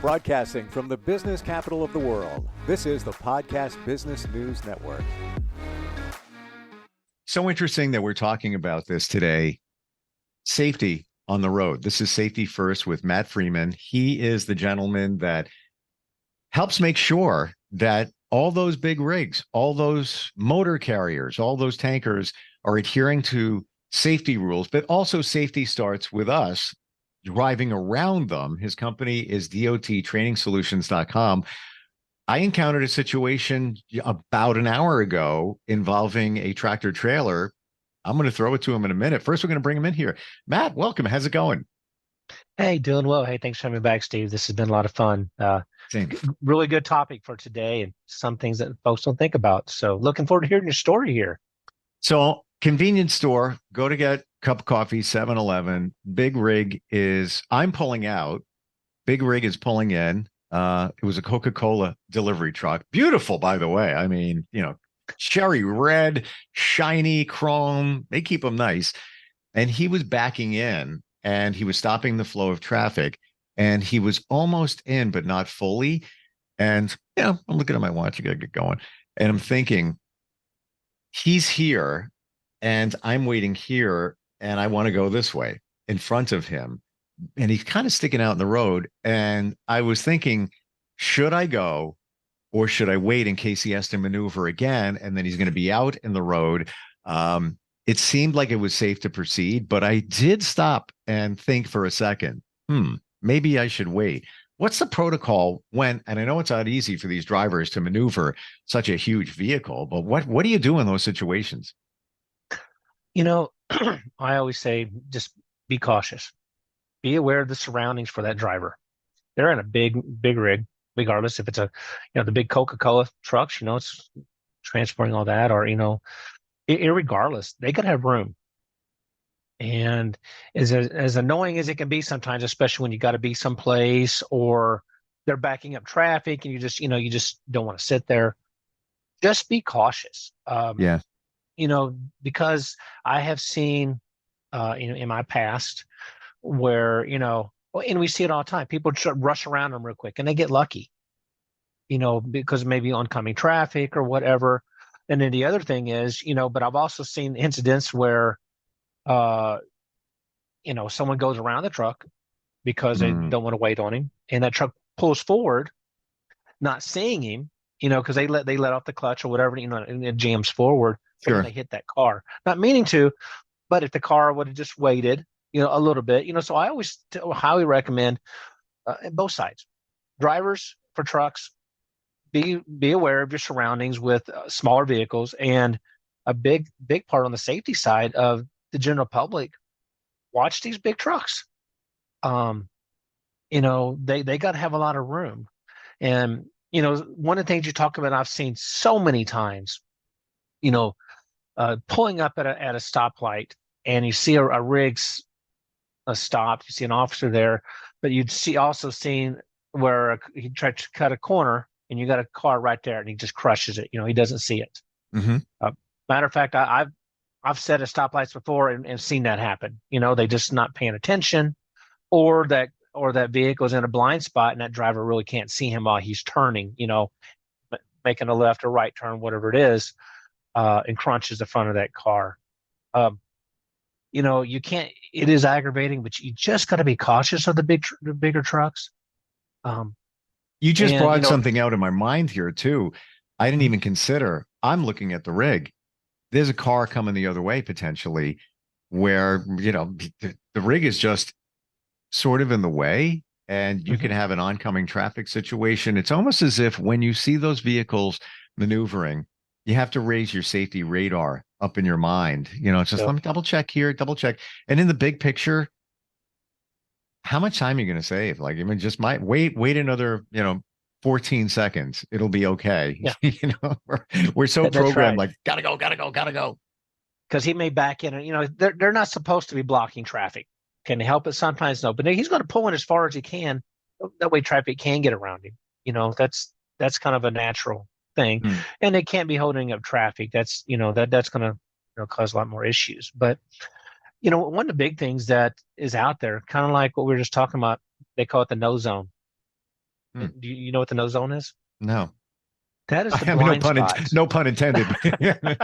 Broadcasting from the business capital of the world, this is the Podcast Business News Network. So interesting that we're talking about this today. Safety on the road. This is Safety First with Matt Freeman. He is the gentleman that helps make sure that all those big rigs, all those motor carriers, all those tankers are adhering to safety rules, but also safety starts with us driving around them. His company is dottrainingsolutions.com. I encountered a situation about an hour ago involving a tractor trailer. I'm going to throw it to him in a minute. First, we're going to bring him in here. Matt, welcome. How's it going? Hey, doing well. Hey, thanks for having me back, Steve. This has been a lot of fun. Really good topic for today and some things that folks don't think about. So looking forward to hearing your story here. So convenience store, go to get a cup of coffee, 7-Eleven. Big rig is, I'm pulling out. Big rig is pulling in. It was a Coca-Cola delivery truck. Beautiful, by the way. I mean, cherry red, shiny chrome. They keep them nice. And he was backing in and he was stopping the flow of traffic. And he was almost in, but not fully. And, I'm looking at my watch. I got to get going. And I'm thinking, he's here and I'm waiting here. And I want to go this way in front of him. And he's kind of sticking out in the road. And I was thinking, should I go or should I wait in case he has to maneuver again? And then he's going to be out in the road. It seemed like it was safe to proceed, but I did stop and think for a second, maybe I should wait. What's the protocol when, and I know it's not easy for these drivers to maneuver such a huge vehicle, but what do you do in those situations? I always say, just be cautious. Be aware of the surroundings for that driver. They're in a big rig, regardless if it's the big Coca-Cola trucks, it's transporting all that, or, irregardless, they could have room. And as annoying as it can be sometimes, especially when you got to be someplace or they're backing up traffic and you just don't want to sit there, just be cautious. Yeah. Because I have seen, in my past where, and we see it all the time, people rush around them real quick and they get lucky, because maybe oncoming traffic or whatever. And then the other thing is, but I've also seen incidents where, someone goes around the truck because they don't want to wait on him, and that truck pulls forward, not seeing him, because they let off the clutch or whatever, and it jams forward. Sure. And they hit that car, not meaning to, but if the car would have just waited, a little bit, so I always highly recommend both sides. Drivers for trucks, be aware of your surroundings with smaller vehicles, and a big part on the safety side of the general public. Watch these big trucks. They got to have a lot of room, and one of the things you talk about, I've seen so many times, pulling up at a stoplight, and you see a rig's stopped. You see an officer there, but you'd also seen where he tried to cut a corner, and you got a car right there, and he just crushes it. He doesn't see it. Mm-hmm. Matter of fact, I've set at stoplights before and seen that happen. They just not paying attention, or that vehicle's in a blind spot and that driver really can't see him while he's turning, making a left or right turn, whatever it is, and crunches the front of that car. You can't. It is aggravating, but you just got to be cautious of the bigger trucks. You just brought something out in my mind here too. I didn't even consider. I'm looking at the rig. There's a car coming the other way potentially, where the rig is just sort of in the way, and you can have an oncoming traffic situation. It's almost as if when you see those vehicles maneuvering, you have to raise your safety radar up in your mind. It's just, let me double check here, double check. And in the big picture, how much time are you going to save? Like, just might wait another, 14 seconds. It'll be okay. Yeah. We're so programmed, right. like, gotta go. Because he may back in, and they're not supposed to be blocking traffic. Can they help it? Sometimes no, but he's going to pull in as far as he can. That way traffic can get around him. That's kind of a natural thing, and they can't be holding up traffic. That's that's going to cause a lot more issues. But one of the big things that is out there, kind of like what we were just talking about, they call it the no zone. Hmm. Do you know what the no zone is? No. That is I the have blind spots. no pun intended.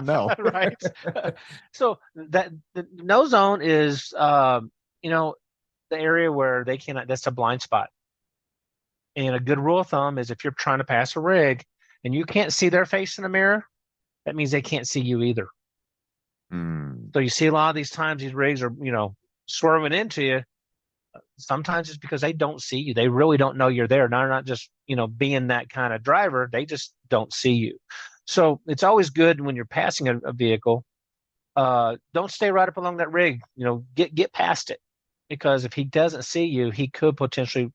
No. Right. So that the no zone is, you know, the area where they cannot. That's a blind spot. And a good rule of thumb is if you're trying to pass a rig and you can't see their face in the mirror, that means they can't see you either. Hmm. So you see a lot of these times these rigs are, swerving into you. Sometimes it's because they don't see you. They really don't know you're there. They're not just, being that kind of driver. They just don't see you. So it's always good when you're passing a vehicle. Don't stay right up along that rig. Get past it, because if he doesn't see you, he could potentially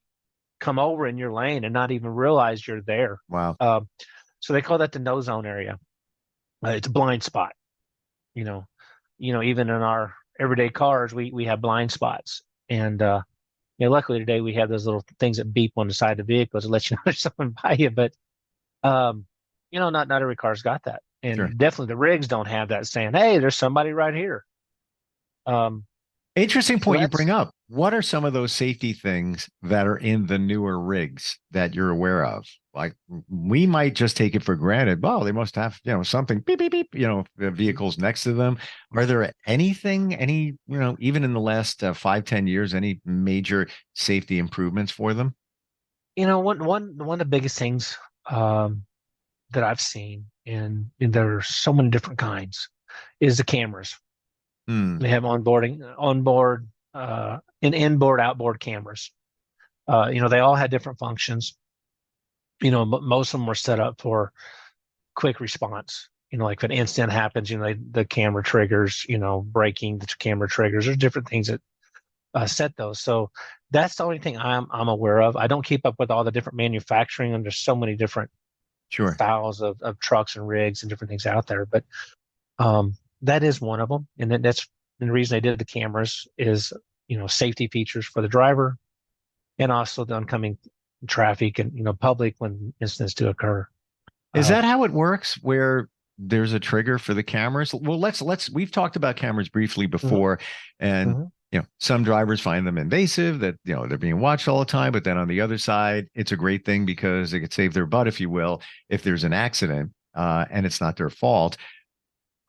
come over in your lane and not even realize you're there. Wow. So they call that the no zone area. It's a blind spot. You know, even in our everyday cars, we have blind spots, and luckily today we have those little things that beep on the side of the vehicle to let you know there's someone by you. But not every car's got that, Sure. and definitely the rigs don't have that saying, "Hey, there's somebody right here." Um, Interesting so point you that's bring up. What are some of those safety things that are in the newer rigs that you're aware of? Like we might just take it for granted. Oh, they must have, something beep, beep, beep, vehicles next to them. Are there any, even in the last 5, 10 years, any major safety improvements for them? one of the biggest things that I've seen, and there are so many different kinds, is the cameras. Hmm. They have onboard, and inboard, outboard cameras. They all had different functions. But most of them were set up for quick response. Like if an incident happens, the camera triggers, braking, the camera triggers. There's different things that set those. So that's the only thing I'm aware of. I don't keep up with all the different manufacturing, and there's so many different Sure. styles of trucks and rigs and different things out there. But that is one of them, and that's and the reason they did the cameras is safety features for the driver, and also the oncoming traffic and public when incidents do occur. Is Uh, that how it works where there's a trigger for the cameras? Well, we've talked about cameras briefly mhm, before, and mhm. some drivers find them invasive, that they're being watched all the time, but then on the other side, it's a great thing because they could save their butt, if you will, if there's an accident, and it's not their fault.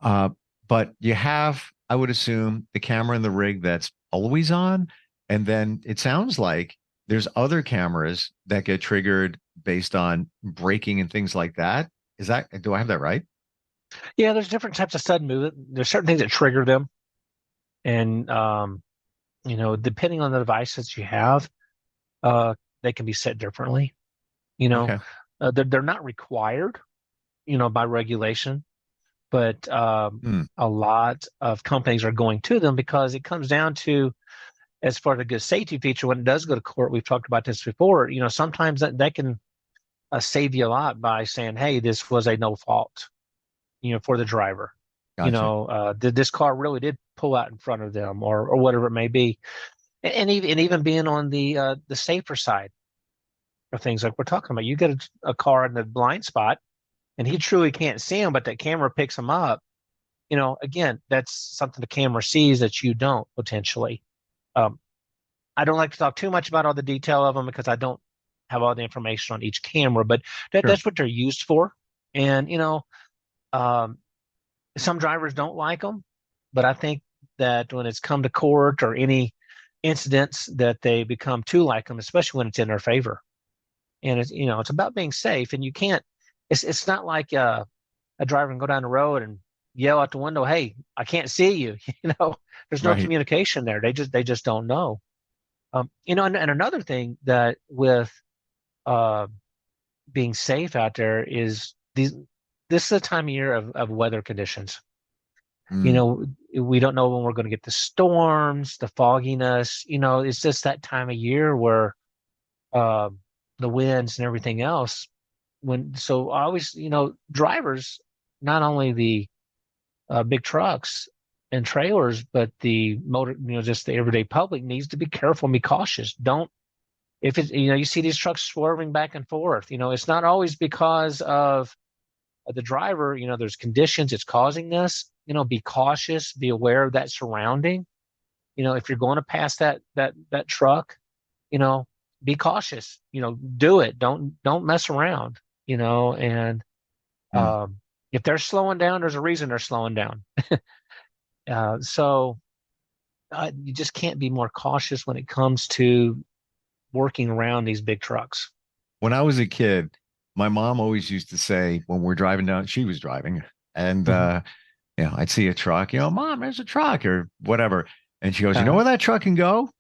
Uh, but you have, I would assume, the camera in the rig that's always on. And then it sounds like there's other cameras that get triggered based on braking and things like that. Do I have that right? Yeah, there's different types of sudden movement. There's certain things that trigger them, and depending on the devices you have, uh, they can be set differently. You know, Okay. they're not required, by regulation, but Hmm, a lot of companies are going to them because it comes down to, as far as a good safety feature, when it does go to court, we've talked about this before. Sometimes that can save you a lot by saying, "Hey, this was a no fault," for the driver. gotcha. This car really did pull out in front of them, or whatever it may be, and even being on the safer side of things like we're talking about. You get a car in the blind spot, and he truly can't see him, but that camera picks him up. Again, that's something the camera sees that you don't potentially. Um, I don't like to talk too much about all the detail of them because I don't have all the information on each camera, but Sure. that's what they're used for. And um, some drivers don't like them, but I think that when it's come to court or any incidents, that they become too like them, especially when it's in their favor. And it's about being safe, and you can't. It's not like a driver can go down the road and yell out the window, "Hey, I can't see you." There's no Right. communication there. They just don't know. And another thing that with uh, being safe out there is these. This is a time of year of weather conditions. You Hmm, know, we don't know when we're going to get the storms, the fogginess. It's just that time of year where uh, the winds and everything else. So I always, drivers, not only the big trucks and trailers, but the motor, just the everyday public needs to be careful and be cautious. Don't If it, you see these trucks swerving back and forth. It's not always because of the driver. There's conditions it's causing this. Be cautious, be aware of that surrounding. If you're going to pass that truck, you know, be cautious. Do it. Don't mess around. And Mm. if they're slowing down, there's a reason they're slowing down. So you just can't be more cautious when it comes to working around these big trucks. When I was a kid, my mom always used to say when we're driving down, she was driving, and Mhm. I'd see a truck, Mom, there's a truck or whatever. And she goes, you know Uh, where that truck can go?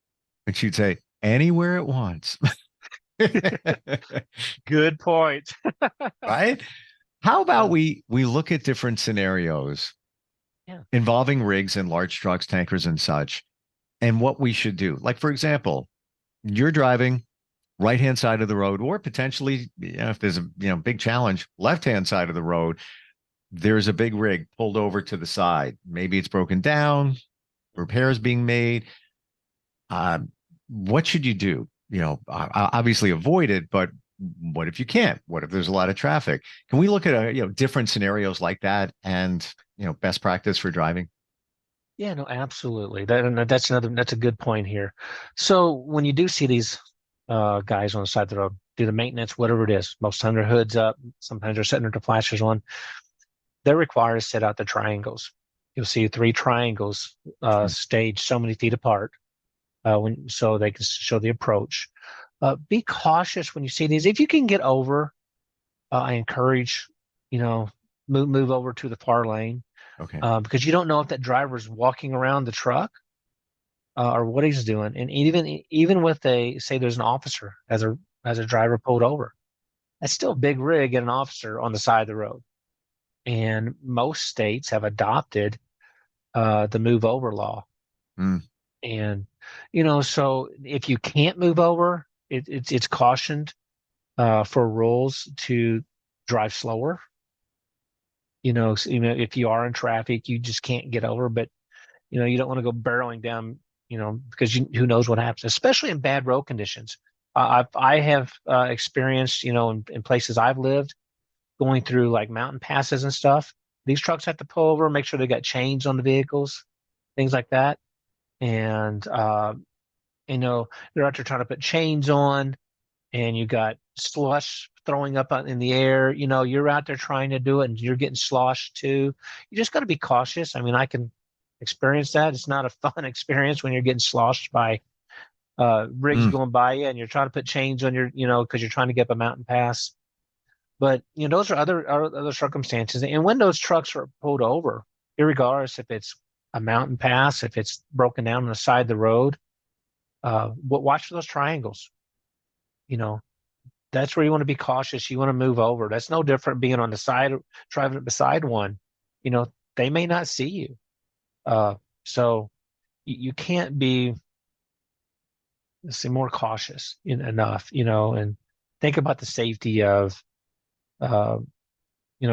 And she'd say, anywhere it wants. Good point. Right? How about Uh, we look at different scenarios yeah. involving rigs and large trucks, tankers, and such, and what we should do? Like, for example, you're driving right hand side of the road, or potentially, if there's a big challenge, left hand side of the road, there's a big rig pulled over to the side. Maybe it's broken down, repairs being made. Uh, what should you do? Obviously avoid it, but what if you can't? What if there's a lot of traffic? Can we look at different scenarios like that and best practice for driving? Yeah, no, absolutely. That's a good point here. So when you do see these guys on the side of the road do the maintenance, whatever it is, most of the time their hood's up, sometimes they're setting their flashers on. They're required to set out the triangles. You'll see three triangles staged so many feet apart so they can show the approach. Be cautious when you see these. If you can get over, I encourage, you know, move over to the far lane Okay. because you don't know if that driver's walking around the truck or what he's doing. And even with say there's an officer as a driver pulled over, that's still a big rig and an officer on the side of the road. And most states have adopted the move over law. Mm. And so if you can't move over, it's cautioned for rules to drive slower. If you are in traffic, you just can't get over, but you don't want to go barreling down, because who knows what happens, especially in bad road conditions. I have experienced, in places I've lived, going through like mountain passes and stuff. These trucks have to pull over, make sure they got chains on the vehicles, things like that, and they're out there trying to put chains on, and you got slush throwing up in the air. You're out there trying to do it, and you're getting sloshed too. You just got to be cautious. I mean, I can experience that. It's not a fun experience when you're getting sloshed by rigs Mm. going by you, and you're trying to put chains on your, because you're trying to get up a mountain pass. But those are other circumstances. And when those trucks are pulled over, irregardless if it's a mountain pass, if it's broken down on the side of the road, watch for those triangles. You know, that's where you want to be cautious. You want to move over. That's no different being on the side, driving beside one. They may not see you. So you can't be, let's say, more cautious enough, and think about the safety of, uh,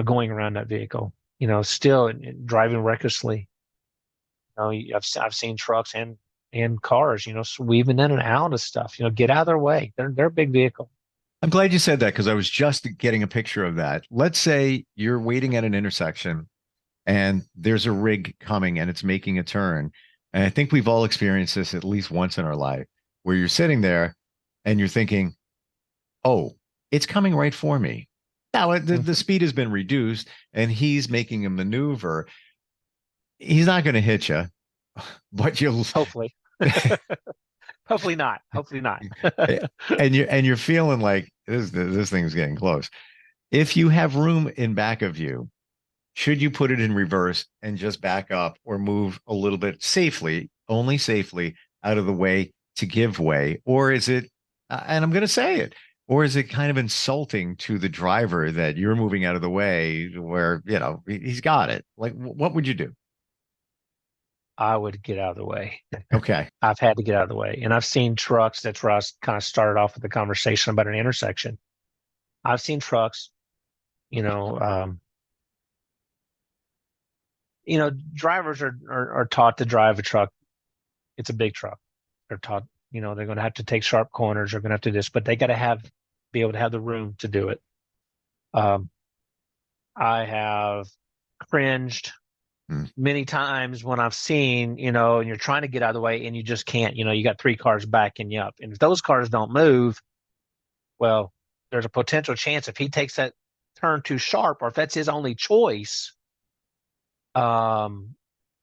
going around that vehicle. Still driving recklessly. I've seen trucks and cars, weaving in and out of stuff. Get out of their way. They're a big vehicle. I'm glad you said that because I was just getting a picture of that. Let's say you're waiting at an intersection and there's a rig coming and it's making a turn. And I think we've all experienced this at least once in our life where you're sitting there and you're thinking, oh, it's coming right for me. Now, the Mhm. speed has been reduced and he's making a maneuver. He's not going to hit you, but you'll Hopefully, hopefully not. Hopefully not. and you're feeling like this thing's getting close. If you have room in back of you, should you put it in reverse and just back up or move a little bit safely, only safely out of the way to give way? Or is it, and I'm going to say it, or is it kind of insulting to the driver that you're moving out of the way where, he's got it? Like, what would you do? I would get out of the way. Okay. I've had to get out of the way. And I've seen trucks. That's where I kind of started off with the conversation about an intersection. I've seen trucks, you know, um, drivers are taught to drive a truck. It's a big truck. They're taught, they're going to have to take sharp corners. They're going to have to do this, but they got to be able to have the room to do it. Um, I have cringed, Many times when I've seen, and you're trying to get out of the way and you just can't, you got 3 cars backing you up. And if those cars don't move, well, there's a potential chance if he takes that turn too sharp, or if that's his only choice, um,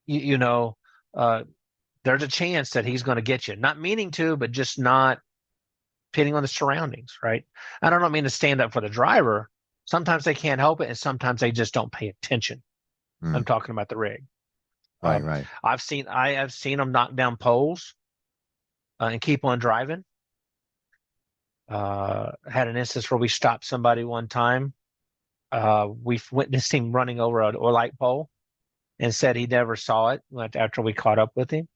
you, you know, uh, there's a chance that he's going to get you. Not meaning to, but just not depending on the surroundings, right? I don't mean to stand up for the driver. Sometimes they can't help it, and sometimes they just don't pay attention. I'm talking about the rig. Right, right. I have seen them knock down poles and keep on driving. Had an instance where we stopped somebody one time. We witnessed him running over a light pole and said he never saw it after we caught up with him.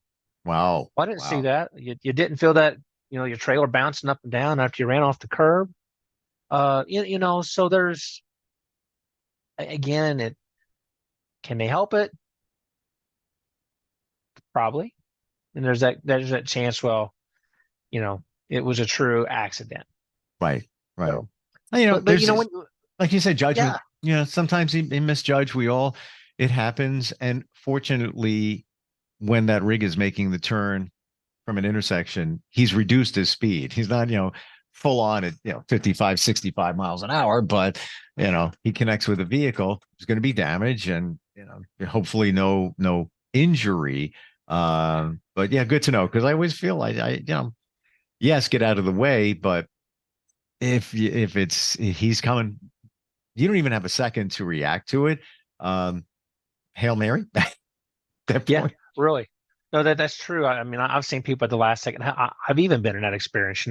Wow. Well, I didn't see Wow. that. You didn't feel that, your trailer bouncing up and down after you ran off the curb. So there's, again, can they help it? Probably. And there's that chance, well, it was a true accident. Right, right. So, but There's when, like you said, judgment. yeah, Sometimes he misjudge. It happens. And fortunately, when that rig is making the turn from an intersection, he's reduced his speed. He's not, full on at, 55, 65 miles an hour, but, he connects with a vehicle. There's going to be damage and, hopefully no injury. But yeah, good to know. Cause I always feel like yes, get out of the way, but if he's coming, you don't even have a second to react to it. Hail Mary. That yeah, point. really. No, that's true. I mean, I've seen people at the last second. I've even been in that experience.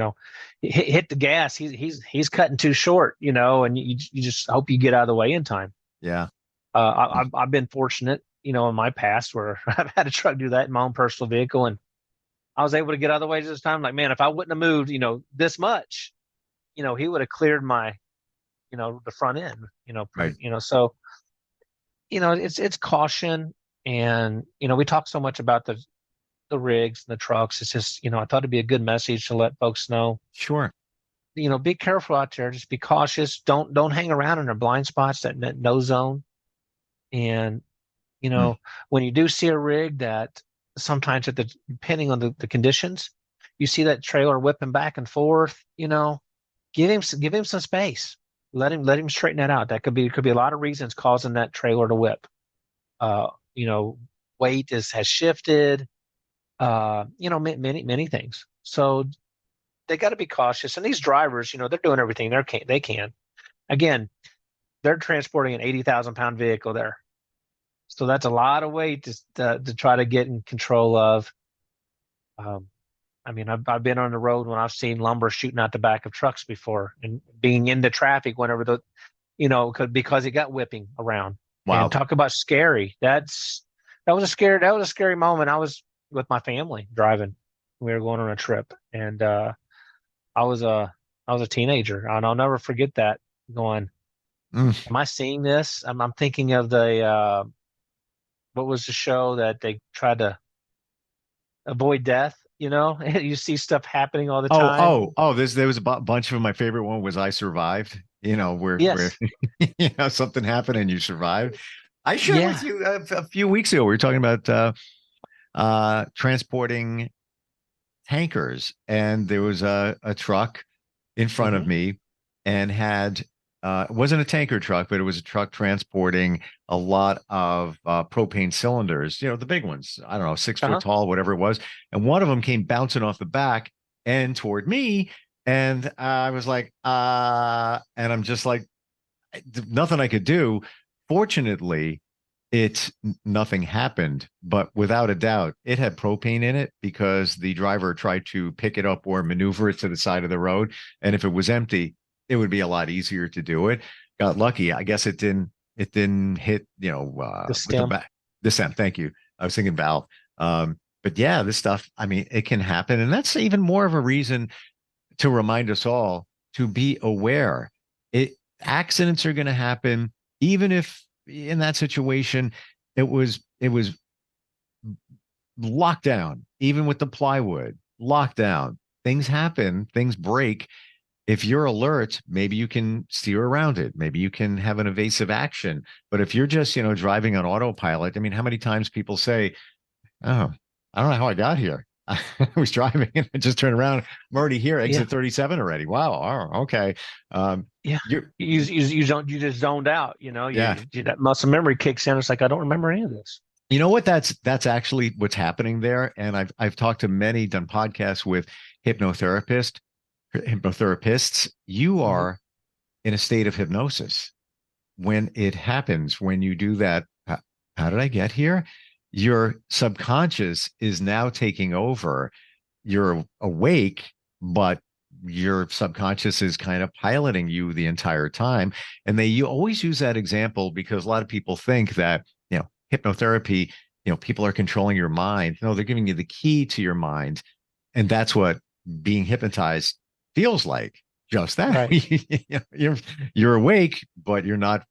Hit the gas. He's cutting too short. And you just hope you get out of the way in time. Yeah. I've been fortunate, in my past where I've had a truck do that in my own personal vehicle, and I was able to get out of the way this time. Like, man, if I wouldn't have moved, this much, he would have cleared my, the front end. Right. So it's caution, and we talk so much about the rigs and the trucks. It's just, I thought it'd be a good message to let folks know. Sure. Be careful out there. Just be cautious. Don't hang around in their blind spots, that no zone. And when you do see a rig that sometimes depending on the conditions, you see that trailer whipping back and forth, give him some space. Let him straighten that out. That could be a lot of reasons causing that trailer to whip. Weight has shifted, many things. So they got to be cautious. And these drivers, they're doing everything they can. Again, they're transporting an 80,000-pound vehicle there. So that's a lot of weight to try to get in control of. I mean, I've been on the road when I've seen lumber shooting out the back of trucks before, and being into traffic whenever because it got whipping around. Wow. And talk about scary. That was a scary moment. I was with my family driving. We were going on a trip, and I was a teenager, and I'll never forget that. Going, am I seeing this? I'm thinking of the what was the show that they tried to avoid death? You see stuff happening all the time. There was a bunch of them. My favorite one was I Survived. Where Yes. something happened and you survived. I shared Yeah. with you a few weeks ago. We were talking about transporting tankers, and there was a truck in front of me, and had it wasn't a tanker truck, but it was a truck transporting a lot of propane cylinders, the big ones. I don't know, 6 foot tall, whatever it was. And one of them came bouncing off the back and toward me. And I was like, and I'm just like, nothing I could do. Fortunately, nothing happened, but without a doubt, it had propane in it because the driver tried to pick it up or maneuver it to the side of the road. And if it was empty, it would be a lot easier to do it. Got lucky. I guess it didn't hit, The stem. The stem. Thank you. I was thinking valve. But yeah, this stuff, I mean, it can happen. And that's even more of a reason to remind us all to be aware. Accidents are going to happen, even if in that situation it was locked down, even with the plywood locked down. Things happen, things break. if you're alert, maybe you can steer around it. Maybe you can have an evasive action. But if you're just, driving on autopilot, I mean, how many times people say, oh, I don't know how I got here. I was driving and I just turned around. I'm already here, Yeah. exit 37 already. Wow. Oh, okay. Yeah. You're, You just zoned out, yeah. that muscle memory kicks in. It's like, I don't remember any of this. You know what? That's actually what's happening there. And I've talked to many, done podcasts with hypnotherapists. You Hmm. are in a state of hypnosis when it happens, when you do that. How did I get here? Your subconscious is now taking over. You're awake, but your subconscious is kind of piloting you the entire time. And you always use that example because a lot of people think that, hypnotherapy, people are controlling your mind. No, they're giving you the key to your mind. And that's what being hypnotized feels like. Just that. Right. You're awake, but you're not.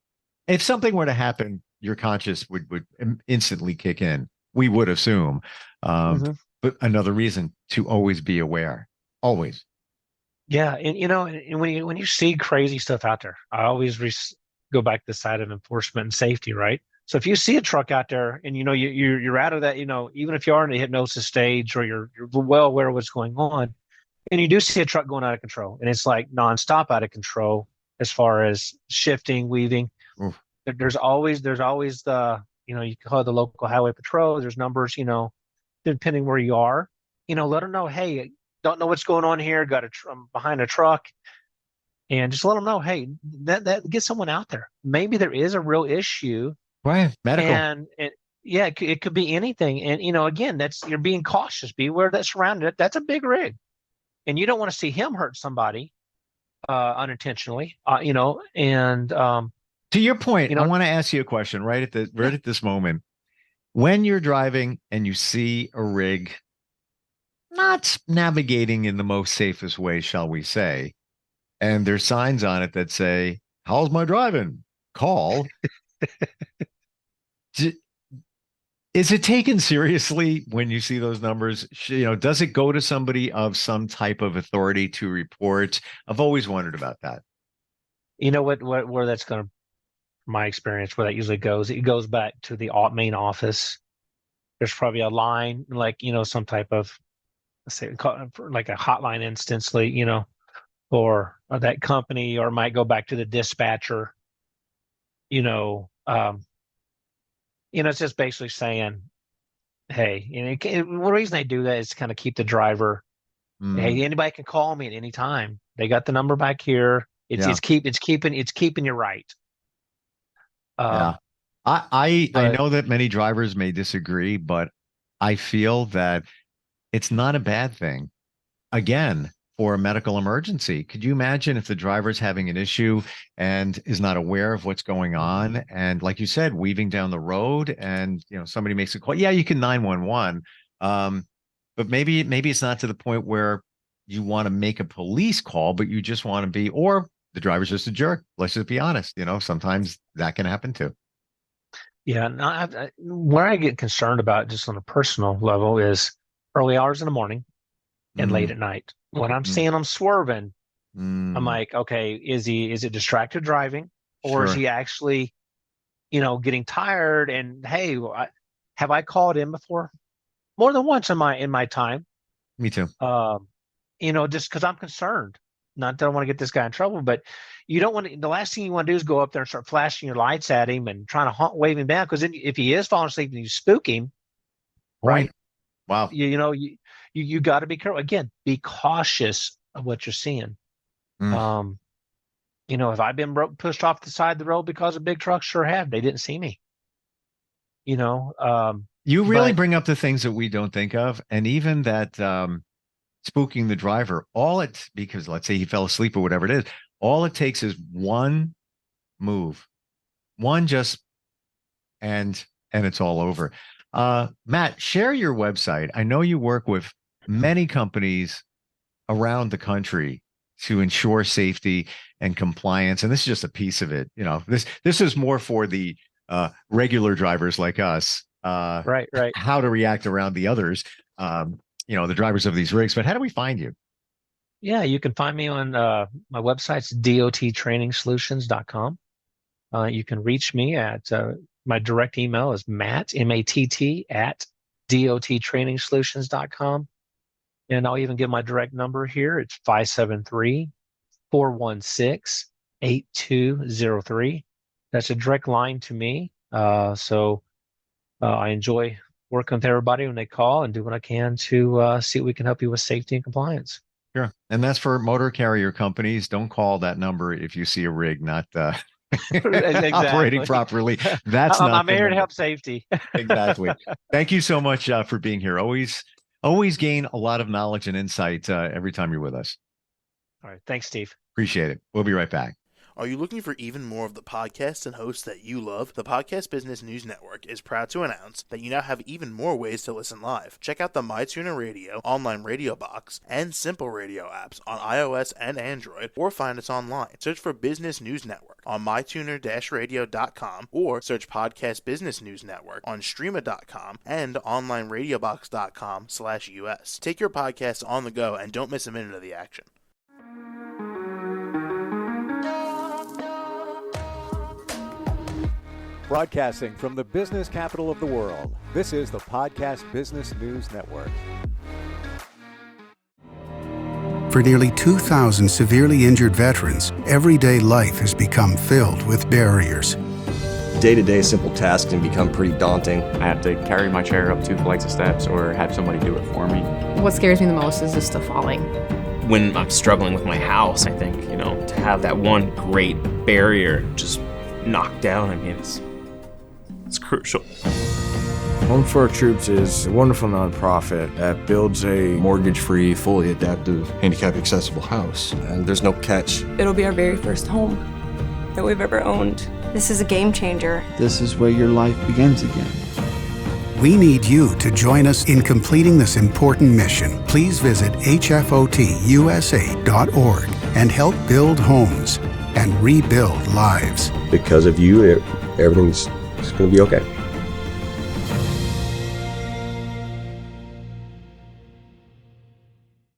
If something were to happen, your conscious would instantly kick in. We would assume. Hmm. But another reason to always be aware. Always. Yeah. And when you see crazy stuff out there, I always go back to the side of enforcement and safety, right? So if you see a truck out there and you're out of that, even if you are in the hypnosis stage or you're well aware of what's going on, and you do see a truck going out of control, and it's like nonstop out of control as far as shifting, weaving. Oof. There's always the, you call it the local highway patrol. There's numbers, depending where you are, let them know, hey, don't know what's going on here. I'm behind a truck, and just let them know, hey, that get someone out there. Maybe there is a real issue, Right. Medical. and yeah, it could be anything. And again, you're being cautious. Be aware that's surrounded. That's a big rig, and you don't want to see him hurt somebody unintentionally. And To your point, you I know, want to ask you a question right at this moment. When you're driving and you see a rig not navigating in the most safest way, shall we say, and there's signs on it that say, "How's my driving? Call." D- Is it taken seriously when you see those numbers? Does it go to somebody of some type of authority to report? I've always wondered about that. what where that's going to, my experience, where that usually goes, it goes back to the main office. There's probably a line, like some type of, let's say, like a hotline instantly, for that company, or it might go back to the dispatcher. You know, um, it's just basically saying, hey, the reason they do that is to kind of keep the driver. Mm, Hey, anybody can call me at any time. They got the number back here. It's yeah, it's keep it's keeping you right. yeah. Um, I but know that many drivers may disagree, but I feel that it's not a bad thing. Again, for a medical emergency, could you imagine if the driver's having an issue and is not aware of what's going Mhm. on? And like you said, weaving down the road and somebody makes a call. Yeah, you can 911. Um, but maybe it's not to the point where you want to make a police call, but you just want to be, or the driver's just a jerk. Let's just be honest. Sometimes that can happen too. Yeah, no, where I get concerned about, just on a personal level, is early hours in the morning and late Mm, at night. When I'm mm, seeing them swerving, I'm mm, like, okay, is it distracted driving, or is sure. he actually, getting tired? And hey, have I called in before? More than once in my time. Me too. Um, just because I'm concerned. Not that I want to get this guy in trouble, but you don't want to. The last thing you want to do is go up there and start flashing your lights at him and trying to wave him down. Because if he is falling asleep and you spook him, Point. right? Wow. You got to be careful. Again, be cautious of what you're seeing. Mm. Um, have I been pushed off the side of the road because of big trucks? Sure have. They didn't see me. You know, um, You really but bring up the things that we don't think of. And even that spooking the driver, because let's say he fell asleep or whatever it is, all it takes is one move, one just, and it's all over. Matt, share your website. I know you work with many companies around the country to ensure safety and compliance. And this is just a piece of it. This is more for the regular drivers like us, right, right. how to react around the others, the drivers of these rigs. But how do we find you? Yeah, you can find me on my website's dottrainingsolutions.com. You can reach me at my direct email is Matt, M-A-T-T, at dottrainingsolutions.com. And I'll even give my direct number here. It's 573-416-8203. That's a direct line to me. So I enjoy working with everybody when they call and do what I can to see what we can help you with safety and compliance. Sure. And that's for motor carrier companies. Don't call that number if you see a rig not operating properly. That's not I'm here to help safety. Exactly. Thank you so much for being here. Always gain a lot of knowledge and insight every time you're with us. All right. Thanks, Steve. Appreciate it. We'll be right back. Are you looking for even more of the podcasts and hosts that you love? The Podcast Business News Network is proud to announce that you now have even more ways to listen live. Check out the MyTuner Radio, online radio box, and Simple Radio apps on iOS and Android, or find us online. Search for Business News Network on mytuner-radio.com, or search Podcast Business News Network on streama.com and onlineradiobox.com/US. Take your podcast on the go and don't miss a minute of the action. Broadcasting from the business capital of the world, this is the Podcast Business News Network. For nearly 2,000 severely injured veterans, everyday life has become filled with barriers. Day-to-day simple tasks can become pretty daunting. I have to carry my chair up 2 flights of steps or have somebody do it for me. What scares me the most is just the falling. When I'm struggling with my house, I think, to have that one great barrier just knocked down, it's crucial. Home for Our Troops is a wonderful nonprofit that builds a mortgage-free, fully adaptive, handicap-accessible house. And there's no catch. It'll be our very first home that we've ever owned. This is a game changer. This is where your life begins again. We need you to join us in completing this important mission. Please visit hfotusa.org and help build homes and rebuild lives. Because of you, everything's going to be okay.